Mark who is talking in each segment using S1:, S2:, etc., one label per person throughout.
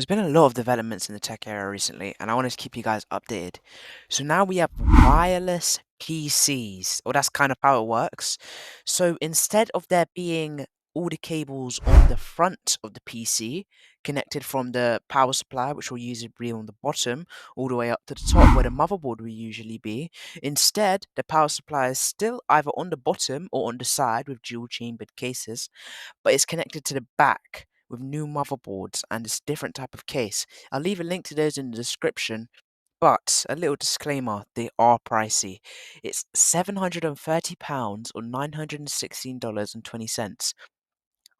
S1: There's been a lot of developments in the tech area recently, and I wanted to keep you guys updated. So now we have wireless PCs, or that's kind of how it works. So instead of there being all the cables on the front of the PC connected from the power supply, which will usually be on the bottom, all the way up to the top where the motherboard will usually be, instead the power supply is still either on the bottom or on the side with dual chambered cases, but it's connected to the back with new motherboards and it's different type of case. I'll leave a link to those in the description, but a little disclaimer, they are pricey. It's £730 or $916.20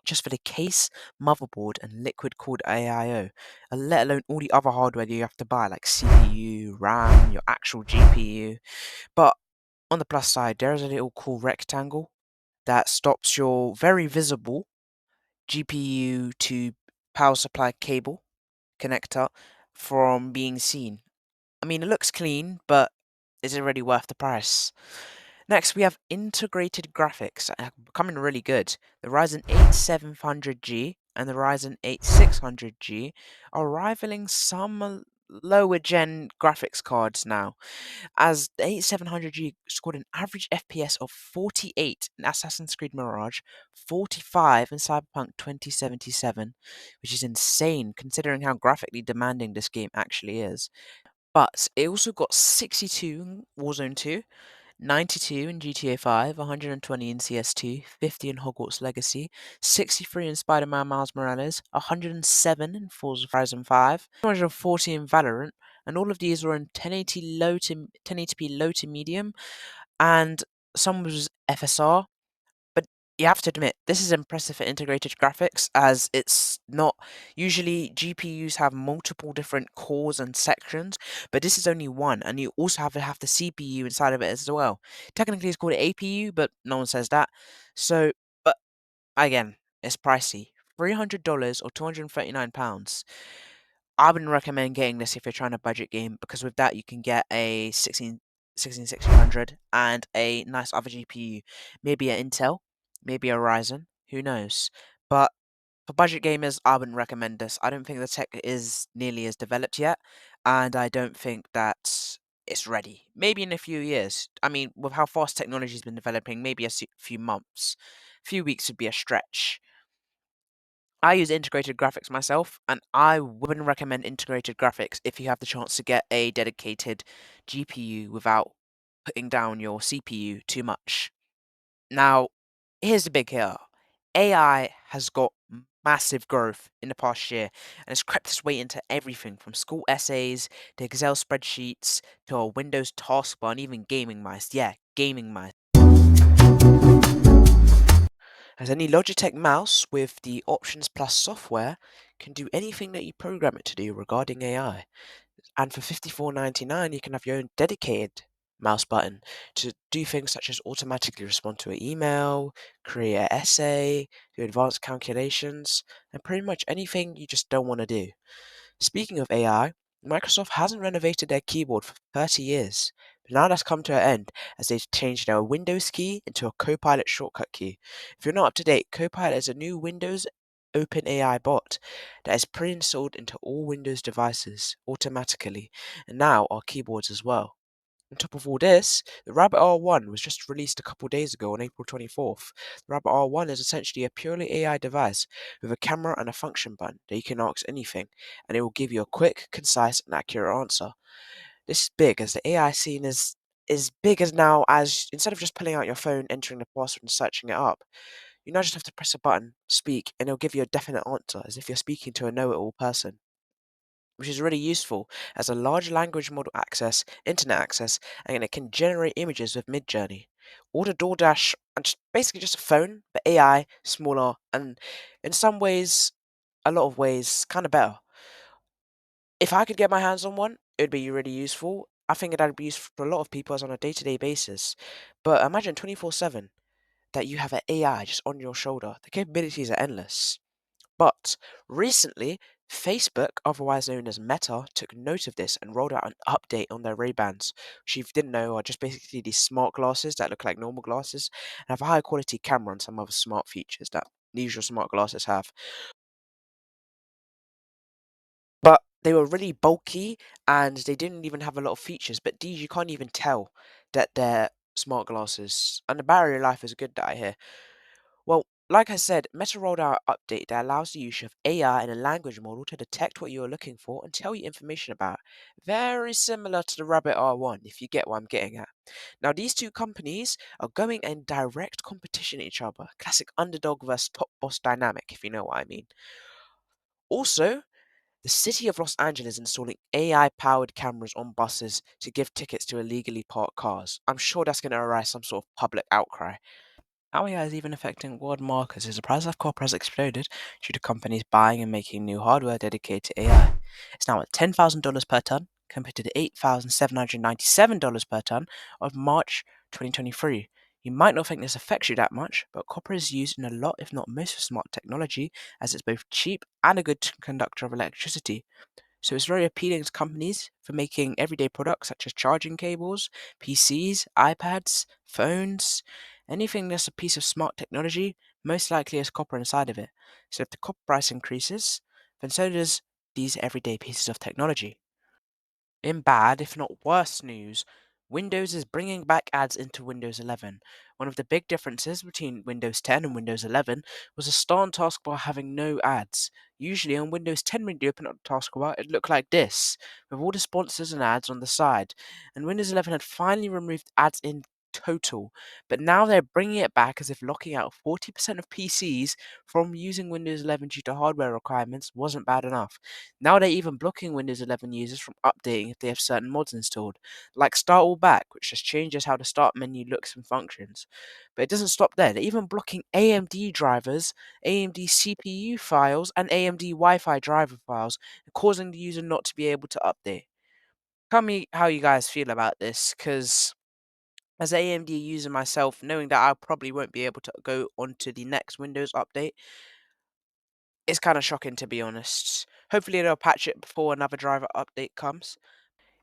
S1: just for the case, motherboard, and liquid cooled AIO, let alone all the other hardware that you have to buy like CPU, RAM, your actual GPU. But on the plus side, there is a little cool rectangle that stops your very visible GPU to power supply cable connector from being seen. I mean, it looks clean, but is it really worth the price? Next, we have integrated graphics that are becoming really good. The Ryzen 8 700G and the Ryzen 8 600G are rivaling some lower gen graphics cards now, as the 8700G scored an average FPS of 48 in Assassin's Creed Mirage, 45 in Cyberpunk 2077, which is insane considering how graphically demanding this game actually is. But it also got 62 in Warzone 2, 92 in GTA 5, 120 in CS2, 50 in Hogwarts Legacy, 63 in Spider-Man Miles Morales, 107 in Forza Horizon 5, 240 in Valorant, and all of these were in 1080p low to medium, and some was FSR. But you have to admit, this is impressive for integrated graphics, as it's not usually GPUs have multiple different cores and sections, but this is only one, and you also have the CPU inside of it as well. Technically, it's called an APU, but no one says that. So, but again, it's pricey. $300 or £239. I wouldn't recommend getting this if you're trying to budget game, because with that you can get a 1600 and a nice other GPU, maybe an Intel, maybe a Ryzen, who knows. But for budget gamers, I wouldn't recommend this. I don't think the tech is nearly as developed yet, and I don't think that it's ready. Maybe in a few years. I mean, with how fast technology's been developing, maybe few months. Few weeks would be a stretch. I use integrated graphics myself, and I wouldn't recommend integrated graphics if you have the chance to get a dedicated GPU without putting down your CPU too much. Now, here's the big hitter. AI has got massive growth in the past year and has crept its way into everything from school essays to Excel spreadsheets to a Windows taskbar and even gaming mice. Yeah, gaming mice. As any Logitech mouse with the Options Plus software can do anything that you program it to do regarding AI. And for $54.99, you can have your own dedicated mouse button to do things such as automatically respond to an email, create an essay, do advanced calculations, and pretty much anything you just don't want to do. Speaking of AI, Microsoft hasn't renovated their keyboard for 30 years, but now that's come to an end as they've changed their Windows key into a Copilot shortcut key. If you're not up to date, Copilot is a new Windows OpenAI bot that is pre-installed into all Windows devices automatically, and now our keyboards as well. On top of all this, the Rabbit R1 was just released a couple days ago on April 24th. The Rabbit R1 is essentially a purely AI device with a camera and a function button that you can ask anything, and it will give you a quick, concise, and accurate answer. This is big as the AI scene is big as now as instead of just pulling out your phone, entering the password, and searching it up, you now just have to press a button, speak, and it'll give you a definite answer as if you're speaking to a know-it-all person, which is really useful as a large language model access, internet access, and it can generate images with Midjourney. Order DoorDash and basically just a phone, but AI, smaller, and in some ways, a lot of ways, kind of better. If I could get my hands on one, it would be really useful. I think that would be useful for a lot of people as on a day-to-day basis. But imagine 24/7 that you have an AI just on your shoulder. The capabilities are endless. But recently, Facebook, otherwise known as Meta, took note of this and rolled out an update on their Ray-Bans, which if you didn't know are just basically these smart glasses that look like normal glasses and have a high quality camera and some other smart features that the usual smart glasses have. They were really bulky and they didn't even have a lot of features, but these you can't even tell that they're smart glasses. And the battery life is good that I hear. Well, like I said, Meta rolled out an update that allows the use of AI and a language model to detect what you're looking for and tell you information about it. Very similar to the Rabbit R1, if you get what I'm getting at. Now, these two companies are going in direct competition with each other. Classic underdog versus top boss dynamic, if you know what I mean. Also, the city of Los Angeles installing AI powered cameras on buses to give tickets to illegally parked cars. I'm sure that's going to arise some sort of public outcry. How AI is even affecting world markets is the price of copper has exploded due to companies buying and making new hardware dedicated to AI. It's now at $10,000 per ton compared to the $8,797 per ton of March 2023. You might not think this affects you that much, but copper is used in a lot, if not most, of smart technology, as it's both cheap and a good conductor of electricity. So it's very appealing to companies for making everyday products such as charging cables, PCs, iPads, phones, anything that's a piece of smart technology, most likely has copper inside of it. So if the copper price increases, then so does these everyday pieces of technology. In bad, if not worse news, Windows is bringing back ads into Windows 11. One of the big differences between Windows 10 and Windows 11 was the start taskbar having no ads. Usually on Windows 10 when you open up the taskbar, it looked like this, with all the sponsors and ads on the side. And Windows 11 had finally removed ads in total, but now they're bringing it back as if locking out 40% of PCs from using Windows 11 due to hardware requirements wasn't bad enough. Now they're even blocking Windows 11 users from updating if they have certain mods installed, like Start All Back, which just changes how the start menu looks and functions. But it doesn't stop there. They're even blocking AMD drivers, AMD CPU files, and AMD Wi-Fi driver files, causing the user not to be able to update. Tell me how you guys feel about this, because as an AMD user myself, knowing that I probably won't be able to go on to the next Windows update, it's kind of shocking to be honest. Hopefully they'll patch it before another driver update comes.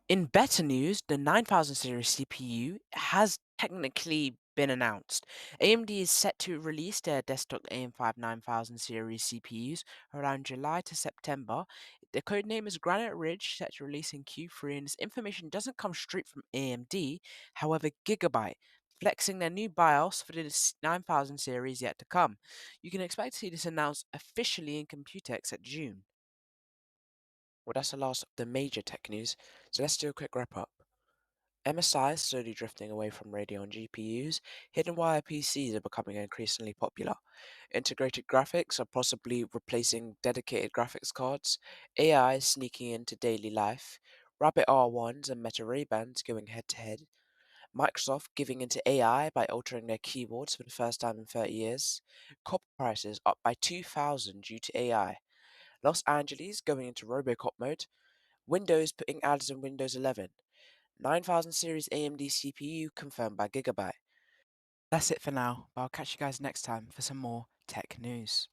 S1: In better news, the 9000 series CPU has technically been announced. AMD is set to release their desktop AM5 9000 series CPUs around July to September. The codename is Granite Ridge, set to release in Q3, and this information doesn't come straight from AMD, however, Gigabyte, flexing their new BIOS for the 9000 series yet to come. You can expect to see this announced officially in Computex at June. Well, that's the last of the major tech news, so let's do a quick wrap up. MSI is slowly drifting away from radio and GPUs. Hidden wire PCs are becoming increasingly popular. Integrated graphics are possibly replacing dedicated graphics cards. AI is sneaking into daily life. Rabbit R1s and Meta Ray-Bans going head to head. Microsoft giving into AI by altering their keyboards for the first time in 30 years. Copper prices up by 2,000 due to AI. Los Angeles going into Robocop mode. Windows putting ads in Windows 11. 9000 series AMD CPU confirmed by Gigabyte. That's it for now, but I'll catch you guys next time for some more tech news.